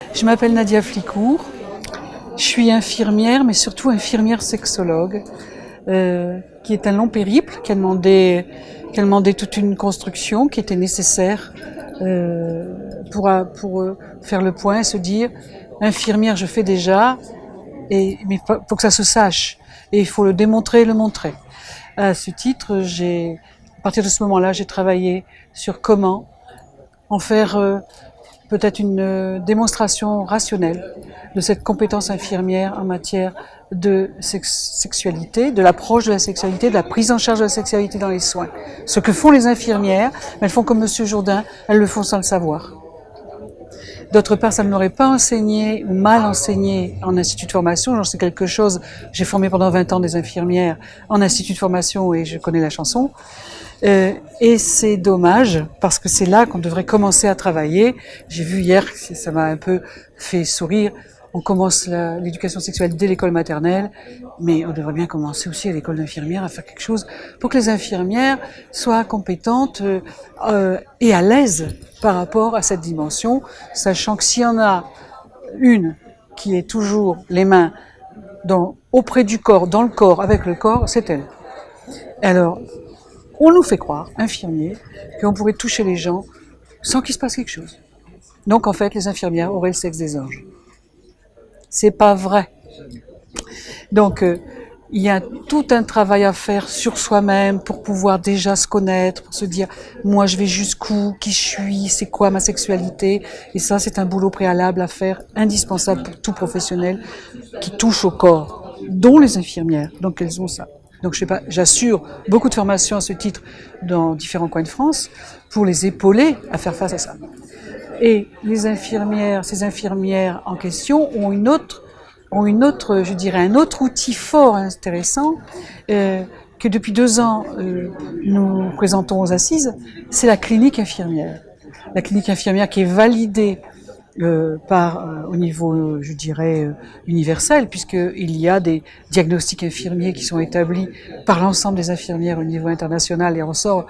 Je m'appelle Nadia Flicourt, je suis infirmière, mais surtout infirmière sexologue, qui est un long périple, qui a demandé toute une construction qui était nécessaire pour faire le point et se dire infirmière je fais déjà, mais il faut que ça se sache et il faut le démontrer et le montrer. À ce titre, à partir de ce moment-là, j'ai travaillé sur comment en faire peut-être une démonstration rationnelle de cette compétence infirmière en matière de sexualité, de l'approche de la sexualité, de la prise en charge de la sexualité dans les soins. Ce que font les infirmières, elles font comme Monsieur Jourdain, elles le font sans le savoir. D'autre part, ça ne m'aurait pas enseigné ou mal enseigné en institut de formation. J'en sais quelque chose. J'ai formé pendant 20 ans des infirmières en institut de formation et je connais la chanson. Et c'est dommage parce que c'est là qu'on devrait commencer à travailler. J'ai vu hier, ça m'a un peu fait sourire, on commence l'éducation sexuelle dès l'école maternelle, mais on devrait bien commencer aussi à l'école d'infirmière à faire quelque chose pour que les infirmières soient compétentes et à l'aise par rapport à cette dimension, sachant que s'il y en a une qui est toujours les mains auprès du corps, dans le corps, avec le corps, c'est elle. Alors, on nous fait croire, infirmiers, qu'on pourrait toucher les gens sans qu'il se passe quelque chose. Donc en fait, les infirmières auraient le sexe des anges. C'est pas vrai. Donc il y a tout un travail à faire sur soi-même pour pouvoir déjà se connaître, pour se dire moi je vais jusqu'où, qui je suis, c'est quoi ma sexualité. Et ça c'est un boulot préalable à faire, indispensable pour tout professionnel qui touche au corps, dont les infirmières. Donc elles ont ça. Donc j'assure beaucoup de formations à ce titre dans différents coins de France pour les épauler à faire face à ça. Et les infirmières, ces infirmières en question ont une autre, je dirais, un autre outil fort intéressant que depuis 2 ans nous présentons aux assises, c'est la clinique infirmière. La clinique infirmière qui est validée au niveau, je dirais, universel, puisqu'il y a des diagnostics infirmiers qui sont établis par l'ensemble des infirmières au niveau international et on sort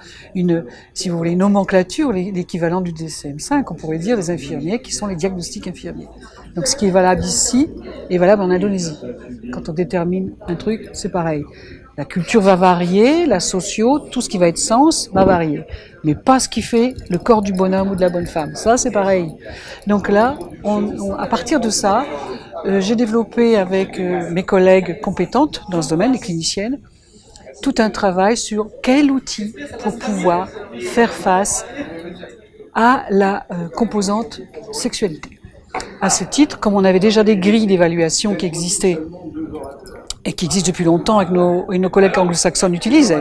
si vous voulez, une nomenclature, l'équivalent du DSM-5, on pourrait dire des infirmiers qui sont les diagnostics infirmiers. Donc ce qui est valable ici est valable en Indonésie. Quand on détermine un truc, c'est pareil. La culture va varier, la socio, tout ce qui va être sens va varier. Mais pas ce qui fait le corps du bonhomme ou de la bonne femme. Ça, c'est pareil. Donc là, à partir de ça, j'ai développé avec mes collègues compétentes dans ce domaine, les cliniciennes, tout un travail sur quel outil pour pouvoir faire face à la composante sexualité. À ce titre, comme on avait déjà des grilles d'évaluation qui existaient, et qui existe depuis longtemps et que nos collègues anglo-saxons utilisent,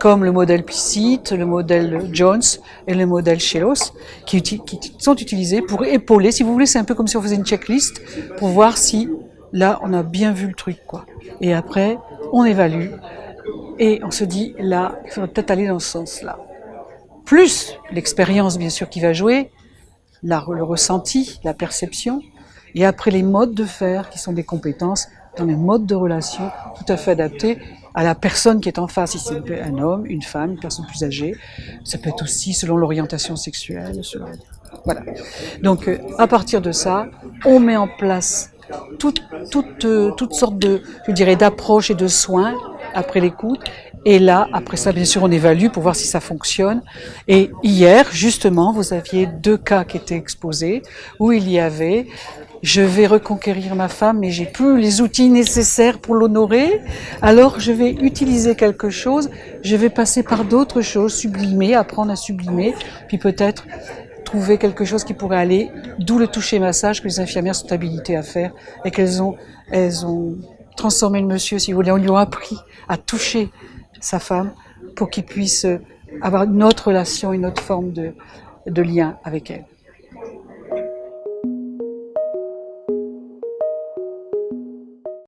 comme le modèle PICIT, le modèle Jones et le modèle Chelos, qui sont utilisés pour épauler, si vous voulez, c'est un peu comme si on faisait une checklist pour voir si, là, on a bien vu le truc, quoi. Et après, on évalue et on se dit, là, il faudrait peut-être aller dans ce sens-là. Plus l'expérience, bien sûr, qui va jouer, le ressenti, la perception, et après les modes de faire qui sont des compétences dans les modes de relation tout à fait adaptés à la personne qui est en face. Si c'est un homme, une femme, une personne plus âgée, ça peut être aussi selon l'orientation sexuelle. Voilà. Donc à partir de ça, on met en place toutes sortes je dirais, d'approches et de soins après l'écoute. Et là, après ça, bien sûr, on évalue pour voir si ça fonctionne. Et hier, justement, vous aviez 2 cas qui étaient exposés où il y avait je vais reconquérir ma femme, mais j'ai plus les outils nécessaires pour l'honorer. Alors, je vais utiliser quelque chose. Je vais passer par d'autres choses, sublimer, apprendre à sublimer, puis peut-être trouver quelque chose qui pourrait aller. D'où le toucher massage que les infirmières sont habilitées à faire et elles ont transformé le monsieur, si vous voulez, on lui a appris à toucher sa femme pour qu'il puisse avoir une autre relation, une autre forme de lien avec elle.